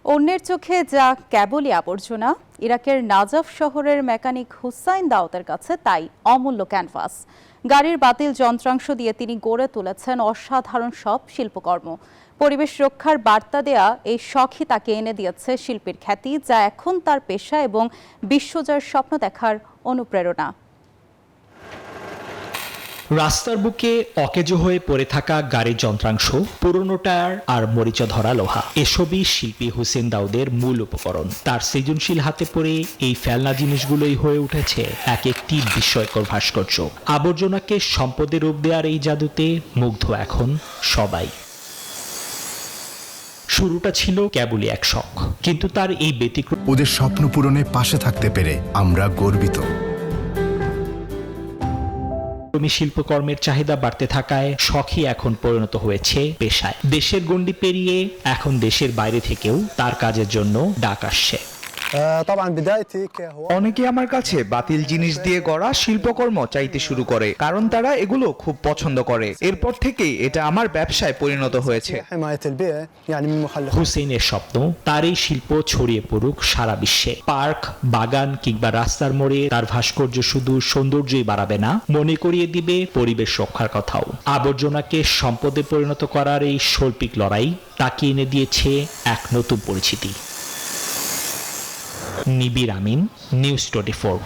অন্যের চোখে যা কেবলই আবর্জনা, ইরাকের নাজাফ শহরের মেকানিক হুসাইন দাউদের কাছে তাই অমূল্য ক্যানভাস। গাড়ির বাতিল যন্ত্রাংশ দিয়ে তিনি গড়ে তুলেছেন অসাধারণ সব শিল্পকর্ম। পরিবেশ রক্ষার বার্তা দেয়া এই শখই তাকে এনে দিয়েছে শিল্পীর খ্যাতি, যা এখন তার পেশা এবং বিশ্বজয়ের স্বপ্ন দেখার অনুপ্রেরণা। রাস্তার বুকে অকেজো হয়ে পড়ে থাকা গাড়ির যন্ত্রাংশ, পুরনো টায়ার আর মরিচা ধরা লোহা, এসবই শিল্পী হুসেন দাউদের মূল উপকরণ। তার সৃজনশীল হাতে পড়ে এই ফেলনা জিনিসগুলোই হয়ে উঠেছে এক একটি বিস্ময়কর ভাস্কর্য। আবর্জনাকে সম্পদের রূপ দেওয়ার এই জাদুতে মুগ্ধ এখন সবাই। শুরুটা ছিল কেবলই এক শখ, কিন্তু তার এই ব্যতিক্রম ওদের স্বপ্ন পূরণে পাশে থাকতে পেরে আমরা গর্বিত। শিল্পকর্মের চাহিদা বাড়তে থাকায় শখই এখন পরিণত হয়েছে পেশায়। দেশের গণ্ডি পেরিয়ে এখন দেশের বাইরে থেকেও তার কাজের জন্য ডাক আসছে। অনেকে আমার কাছে বাতিল জিনিস দিয়ে গড়া শিল্পকর্ম চাইতে শুরু করে, কারণ তারা এগুলো খুব পছন্দ করে। এরপর থেকেই এটা আমার ব্যবসায় পরিণত হয়েছে। হুসেইনের স্বপ্ন তার এই শিল্প ছড়িয়ে পড়ুক সারা বিশ্বে। পার্ক, বাগান কিংবা রাস্তার মোড়ে তার ভাস্কর্য শুধু সৌন্দর্যই বাড়াবে না, মনে করিয়ে দিবে পরিবেশ রক্ষার কথাও। আবর্জনাকে সম্পদে পরিণত করার এই শৈল্পিক লড়াই তাকে এনে দিয়েছে এক নতুন পরিচিতি। নিবির আমিন, নিউজ 24।